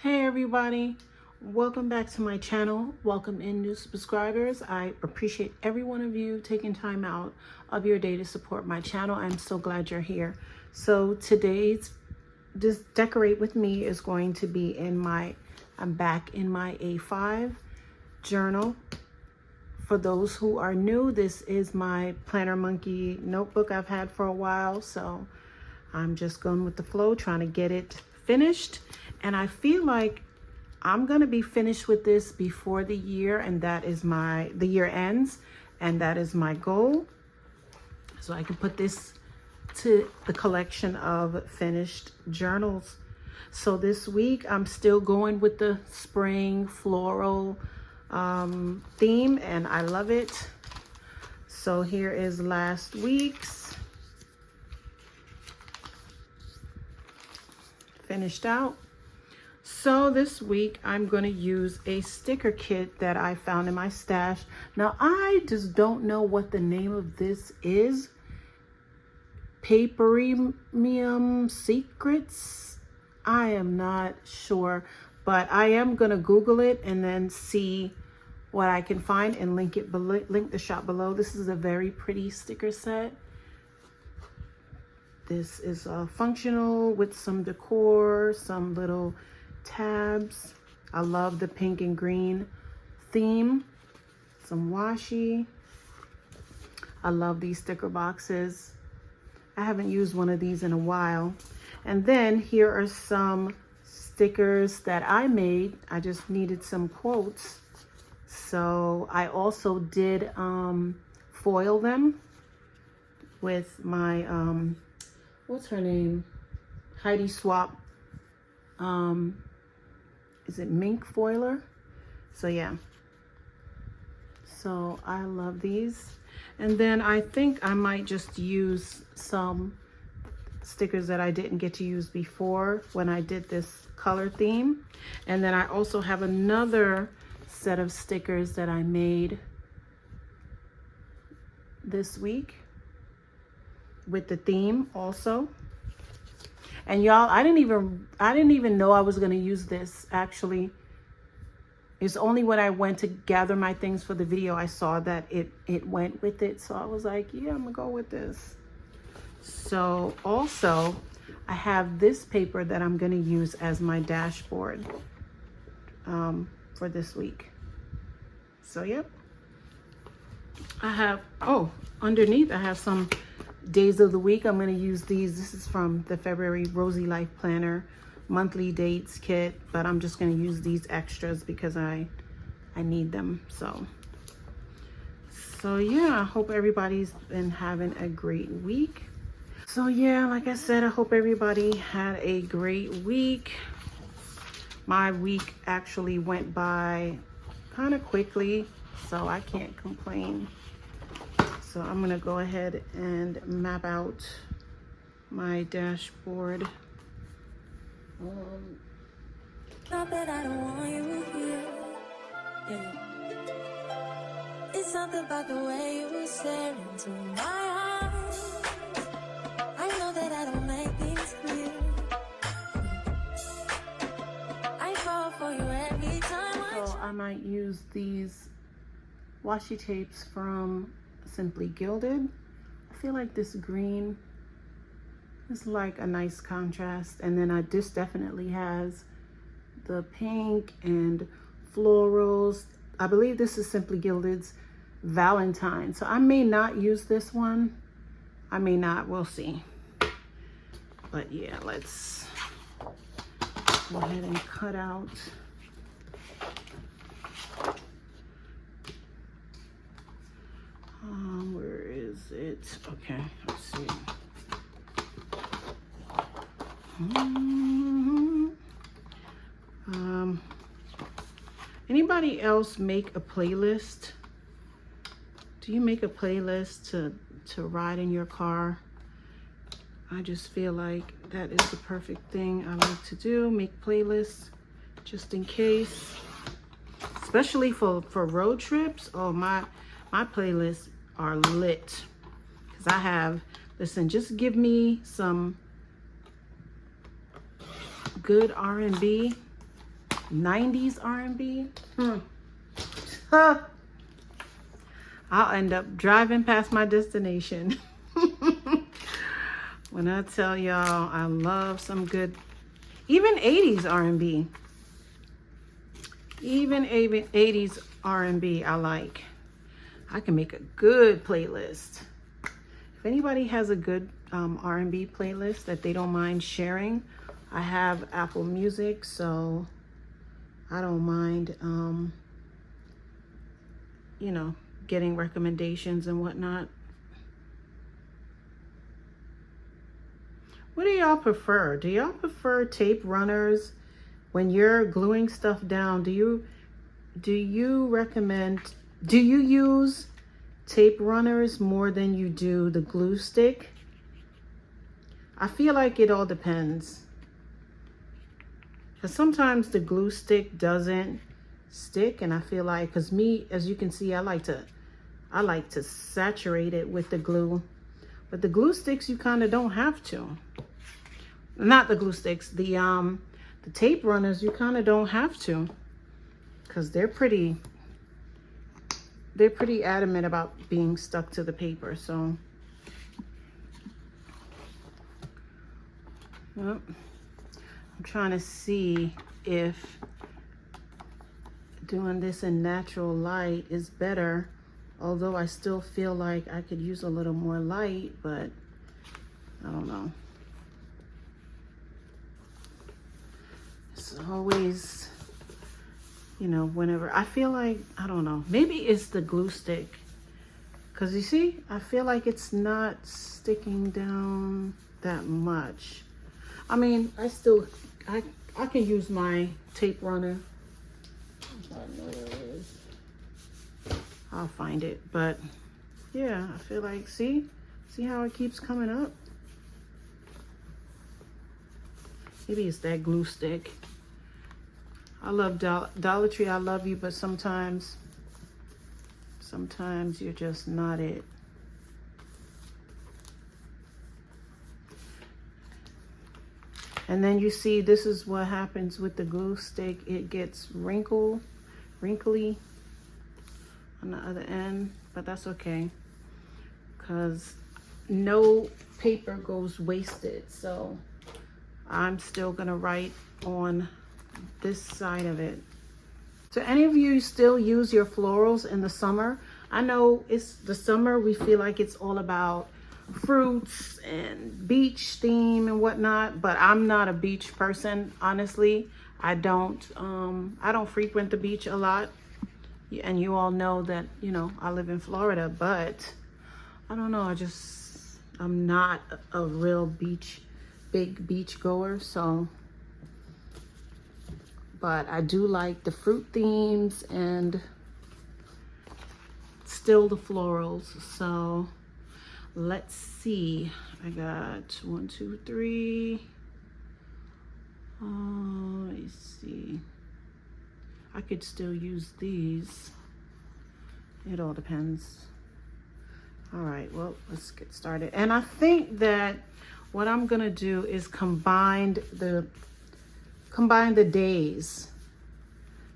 Hey everybody, welcome back to my channel. Welcome in new subscribers. I appreciate every one of you taking time out of your day to support my channel. I'm so glad you're here. So today's this decorate with me is going to be I'm back in my A5 journal. For those who are new, this is my Planner Monkey notebook I've had for a while, so I'm just going with the flow, trying to get it finished. And I feel like I'm gonna be finished with this before the year, and that is the year ends, and that is my goal. So I can put this to the collection of finished journals. So this week I'm still going with the spring floral theme, and I love it. So here is last week's finished out. So this week I'm going to use a sticker kit that I found in my stash. Now I just don't know what the name of this is. Paperimium Secrets. I am not sure, but I am going to Google it and then see what I can find and link it below, link the shop below. This is a very pretty sticker set. This is functional with some decor, some little tabs. I love the pink and green theme. Some washi. I love these sticker boxes. I haven't used one of these in a while. And then here are some stickers that I made. I just needed some quotes. So I also did foil them with my what's her name? Heidi Swap. Is it Mink Foiler? So yeah. So I love these. And then I think I might just use some stickers that I didn't get to use before when I did this color theme. And then I also have another set of stickers that I made this week with the theme also. And y'all, I didn't even know I was gonna use this actually. It's only when I went to gather my things for the video I saw that it went with it. So I was like, yeah, I'm gonna go with this. So also I have this paper that I'm gonna use as my dashboard for this week. So yep. I have, oh, underneath I have some days of the week. I'm going to use these. This is from the February Rosy Life Planner monthly dates kit, but I'm just going to use these extras because I need them. So yeah, I hope everybody's been having a great week. So yeah, like I said, I hope everybody had a great week. My week actually went by kind of quickly, so I can't complain. So I'm gonna go ahead and map out my dashboard. Not that I don't want you here. Yeah. It's something about the way you stare into my eyes. I know that I don't make things clear. I fall for you every time. So I might use these washi tapes from Simply Gilded. I feel like this green is like a nice contrast, and then this definitely has the pink and florals. I believe this is Simply Gilded's Valentine, so I may not use this one. I may not, we'll see. But yeah, let's go ahead and cut out where is it? Okay, let's see. Anybody else make a playlist? Do you make a playlist to ride in your car? I just feel like that is the perfect thing I like to do, make playlists just in case, especially for road trips. Oh, my playlists are lit because I have, listen, just give me some good R&B 90s R&B. Huh. I'll end up driving past my destination. When I tell y'all I love some good, even 80s R&B. Even 80s R&B I like. I can make a good playlist. If anybody has a good R&B playlist that they don't mind sharing, I have Apple Music, so I don't mind, you know, getting recommendations and whatnot. What do y'all prefer? Do y'all prefer tape runners when you're gluing stuff down? Do you use tape runners more than you do the glue stick? I feel like it all depends. Because sometimes the glue stick doesn't stick, and I feel like, because me, as you can see, I like to saturate it with the glue. But the glue sticks, you kind of don't have to. Not the glue sticks, the tape runners, you kind of don't have to, because they're pretty adamant about being stuck to the paper. So yep. I'm trying to see if doing this in natural light is better, although I still feel like I could use a little more light, but I don't know. It's always, you know, whenever I feel like, I don't know, maybe it's the glue stick, because you see, I feel like it's not sticking down that much. I mean, I can use my tape runner. I know where it is. I'll find it, but yeah, I feel like, see how it keeps coming up? Maybe it's that glue stick. I love Dollar Tree, I love you, but sometimes you're just not it. And then you see, this is what happens with the glue stick. It gets wrinkly on the other end, but that's okay, because no paper goes wasted. So I'm still gonna write on this side of it. So any of you still use your florals in the summer? I know it's the summer, we feel like it's all about fruits and beach theme and whatnot, but I'm not a beach person, honestly. I don't frequent the beach a lot, and you all know that, you know, I live in Florida, but I don't know, I'm not a real big beach goer. So, but I do like the fruit themes and still the florals. So let's see, I got 1, 2, 3. Let me see. I could still use these. It all depends. All right, well, let's get started. And I think that what I'm gonna do is combine the days.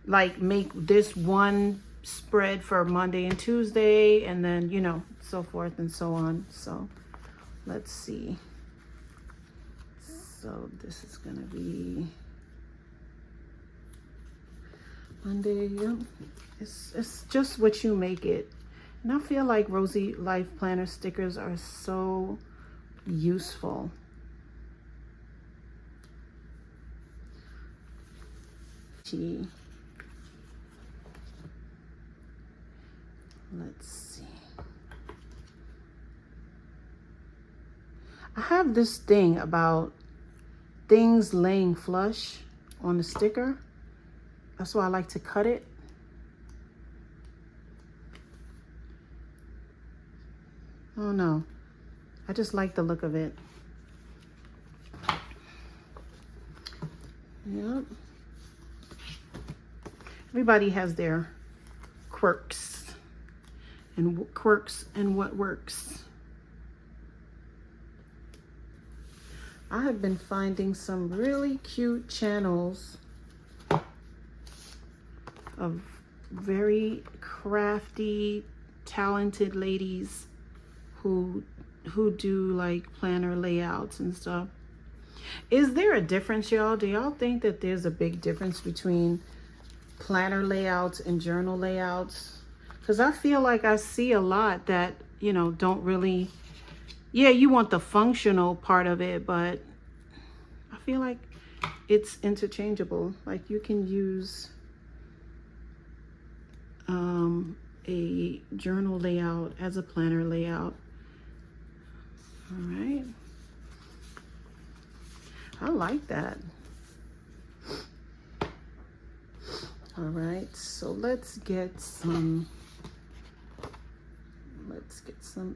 Like make this one spread for Monday and Tuesday, and then, you know, so forth and so on. So let's see. So this is gonna be Monday. Yeah. It's just what you make it. And I feel like Rosy Life Planner stickers are so useful. Let's see. I have this thing about things laying flush on the sticker. That's why I like to cut it. Oh no, I just like the look of it. Yep. Everybody has their quirks and what works. I have been finding some really cute channels of very crafty, talented ladies who do like planner layouts and stuff. Is there a difference, y'all? Do y'all think that there's a big difference between planner layouts and journal layouts? Because I feel like I see a lot that, you know, don't really, yeah, you want the functional part of it, but I feel like it's interchangeable. Like you can use a journal layout as a planner layout. All right. I like that. All right, so let's get some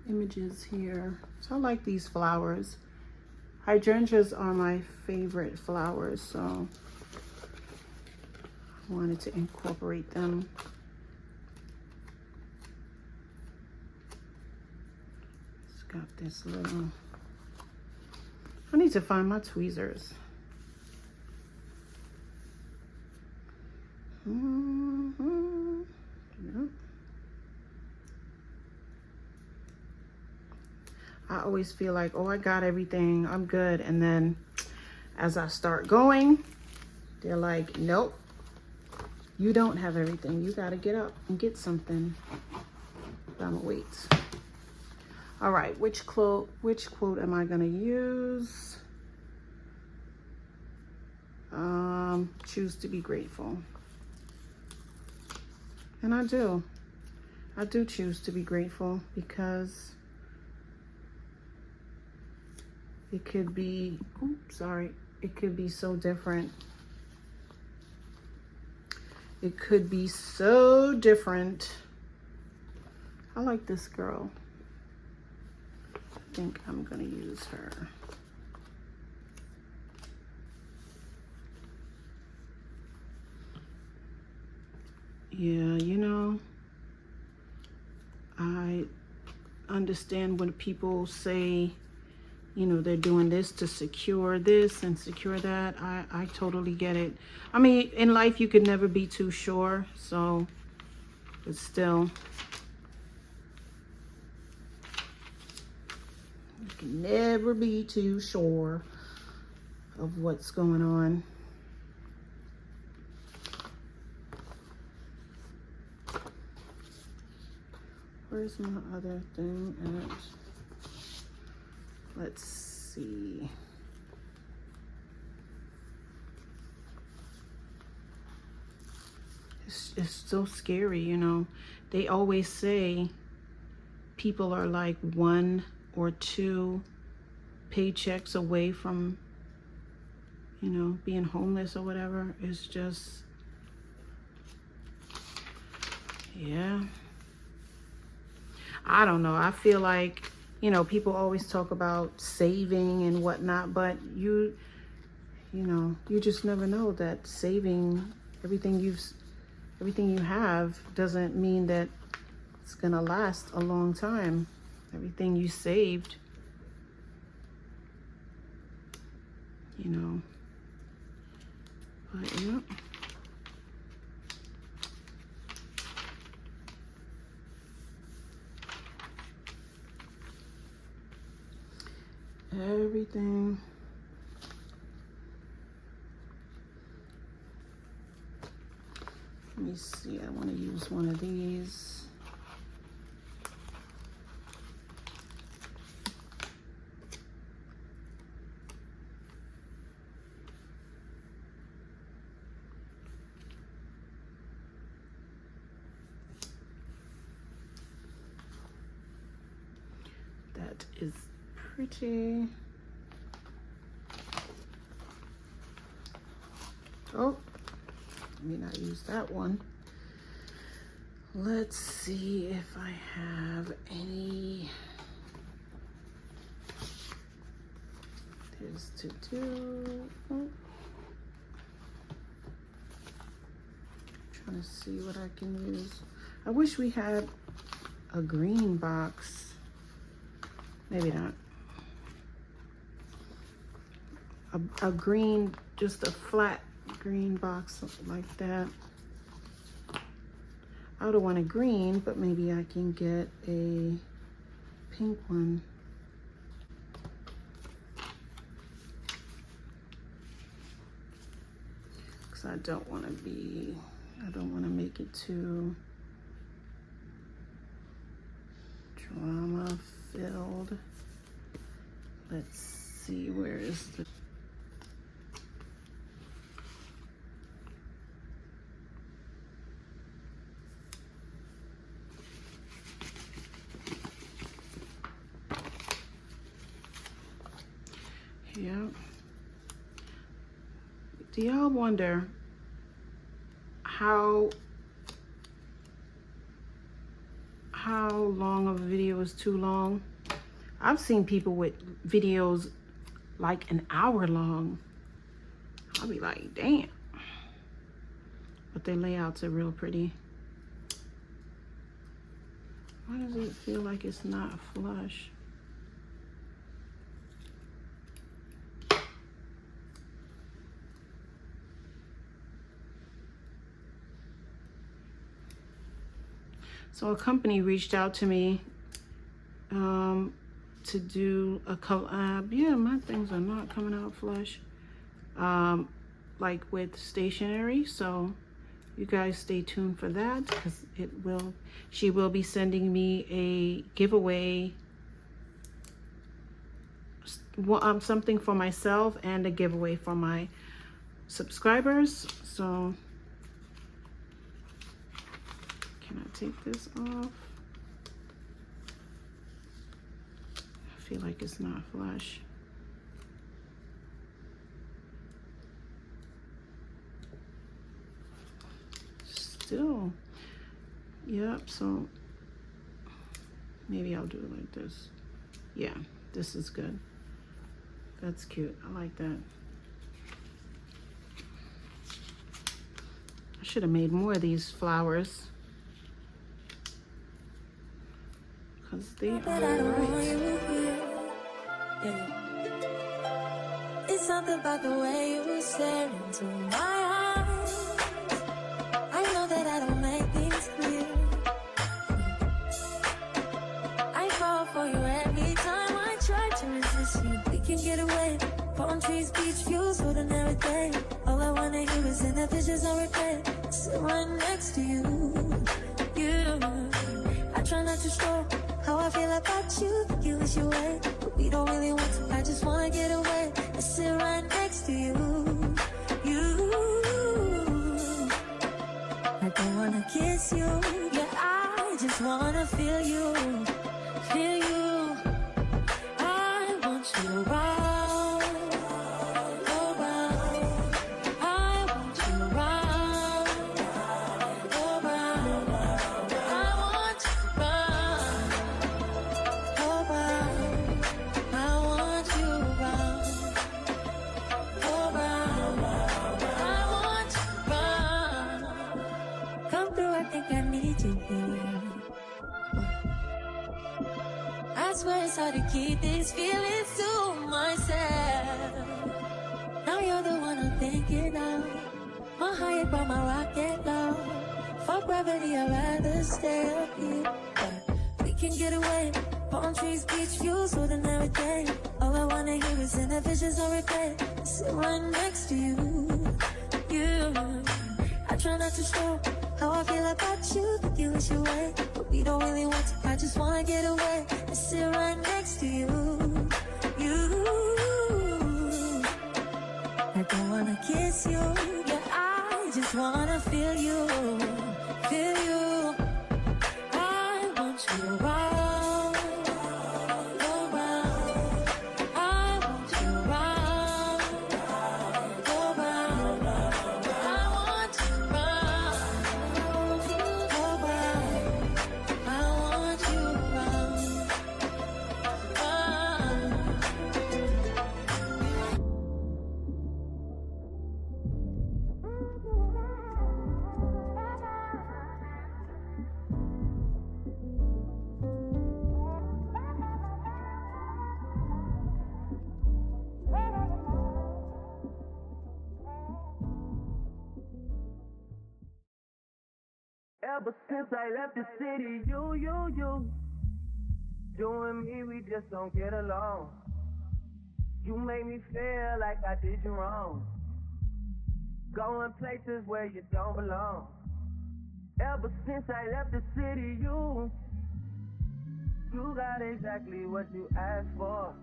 images here. So I like these flowers. Hydrangeas are my favorite flowers, so I wanted to incorporate them. It's got this little, I need to find my tweezers. Yep. I always feel like, oh, I got everything, I'm good. And then as I start going, they're like, nope, you don't have everything. You got to get up and get something. But I'm gonna wait. All right, which quote am I gonna use? Choose to be grateful. And I do choose to be grateful, because it could be, it could be so different. It could be so different. I like this girl. I think I'm gonna use her. Yeah, you know, I understand when people say, you know, they're doing this to secure this and secure that. I totally get it. I mean, in life, you could never be too sure. So, but still, you can never be too sure of what's going on. Where's my other thing at? Let's see. It's so scary, you know. They always say people are like 1 or 2 paychecks away from, you know, being homeless or whatever. It's just, yeah. I don't know. I feel like, you know, people always talk about saving and whatnot, but you know, you just never know that saving everything you have doesn't mean that it's gonna last a long time. Everything you saved, you know. But yeah. Everything. Let me see, I want to use one of these. That is pretty. Oh, let me not use that one. Let's see if I have any. There's to do. Oh. Trying to see what I can use. I wish we had a green box. Maybe not. A green, just a flat green box like that. I would want a green, but maybe I can get a pink one. Because I don't want to make it too drama filled. Let's see, where is the... Yeah. Do y'all wonder how long of a video is too long? I've seen people with videos like an hour long. I'll be like, damn. But their layouts are real pretty. Why does it feel like it's not flush? So a company reached out to me to do a collab. Yeah, my things are not coming out flush. Like with stationery. So you guys stay tuned for that, because she will be sending me a giveaway, something for myself and a giveaway for my subscribers. So can I take this off? I feel like it's not flush. Still, yep. So maybe I'll do it like this. Yeah, this is good. That's cute. I like that. I should have made more of these flowers, because they are bright. It's something about the way you stare into my eyes. I know that I don't make things clear. I fall for you every time I try to resist you. We can get away. Palm trees, beach views, food and everything. All I wanna hear is in the visions I replay. Sit right next to you. I try not to show how I feel about you. You wish you away, but we don't really want to. I just wanna get away and sit right next to you. I don't wanna kiss you. Yeah, I just wanna feel you. Feel you. I want you around. Around. I want you around. Around. I want you around. Around. I want you around. Around. I want you around. Come through, I think I need you here. I swear it's hard to keep these feelings to myself. Now you're the one I'm thinking of. My high by my rocket low. Fuck gravity, I'd rather stay up here. But we can get away. Palm trees, beach views, food and everything. All I wanna hear is in the visions I replay. Sit right next to you. I try not to show how I feel about you. You wish you away, but we don't really want to. I just wanna get away and sit right next to you. I don't wanna kiss you. Yeah, I just wanna feel you. Feel you. I want you around. Ever since I left the city, you and me, we just don't get along. You made me feel like I did you wrong. Going places where you don't belong. Ever since I left the city, you got exactly what you asked for.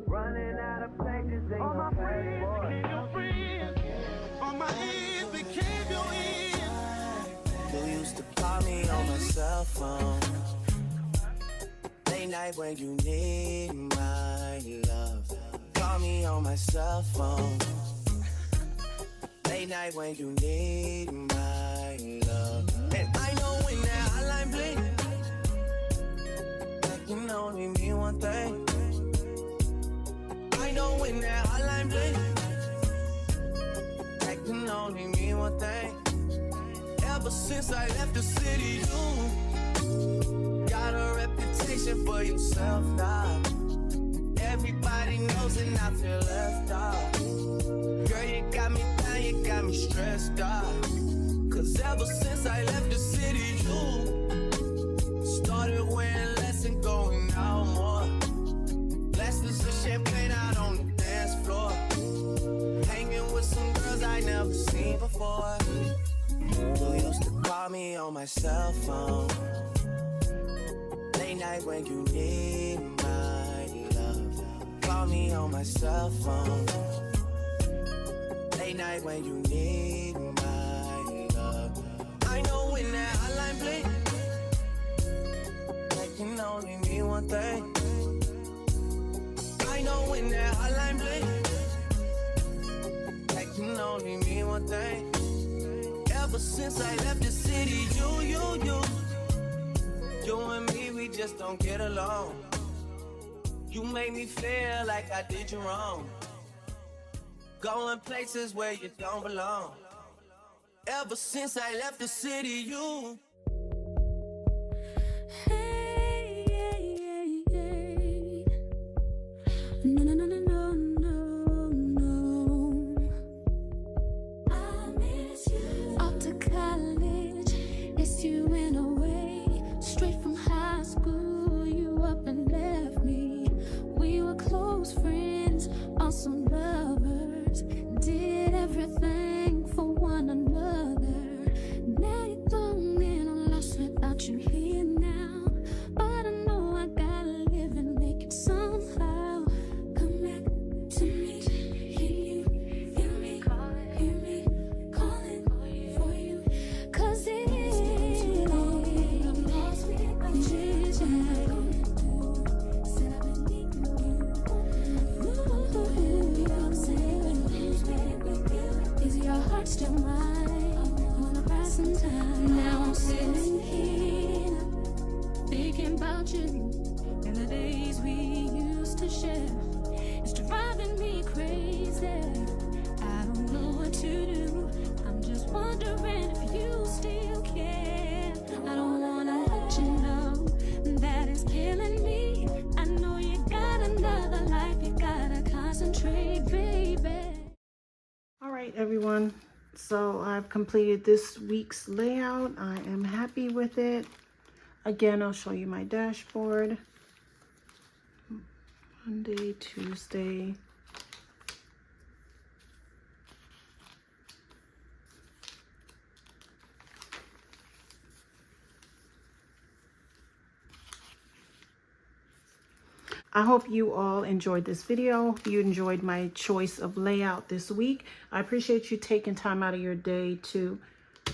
Running out of places, ain't no passport. Became your friend. On my ears became your ears. You used to call me on my cell phone. Late night when you need my love. Call me on my cell phone. Late night when you need my love. And I know when that hotline blink, that can only mean one thing. I know when that hotline blink, that can only mean one thing. Ever since I left the city, you got a reputation for yourself now. Everybody knows and I feel left out. Girl, you got me down, you got me stressed out. Cause ever since I left the city, you started wearing less and going out more. Glasses of champagne out on the dance floor. Hanging with some girls I never seen before. You used to call me on my cell phone. Late night when you need my love. Call me on my cell phone. Late night when you need my love. I know when that hotline blink, that can only mean one thing. I know when that hotline blink, that can only mean one thing. Ever since I left the city, you and me, we just don't get along. You made me feel like I did you wrong. Going places where you don't belong. Ever since I left the city, you. Hey, hey, hey, hey. No, no, no, no, no, no, no. I miss you. Off to college, it's you in a way. Straight from high school, you up and left me. We were close friends, awesome lovers. Did everything for one another. Now you're gone and I'm lost without you here now. But I know I gotta live and make it somehow. Come back to me. Hear you, feel me, hear me calling for you. Cause I'm lost without you. Said I've been needing you. Is your heart still mine? I wanna buy some time. Now I'm sitting here thinking about you and the days we used to share. It's driving me crazy. I don't know what to do. I'm just wondering if you still care. I don't wanna let you know that it's killing me. I know you got another life. You gotta concentrate, baby. All right, everyone. So I've completed this week's layout. I am happy with it. Again, I'll show you my dashboard. Monday, Tuesday. I hope you all enjoyed this video. You enjoyed my choice of layout this week. I appreciate you taking time out of your day to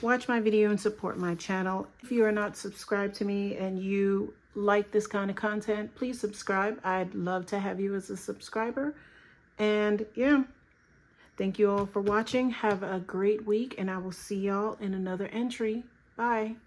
watch my video and support my channel. If you are not subscribed to me and you like this kind of content, please subscribe. I'd love to have you as a subscriber. And yeah, thank you all for watching. Have a great week and I will see y'all in another entry. Bye.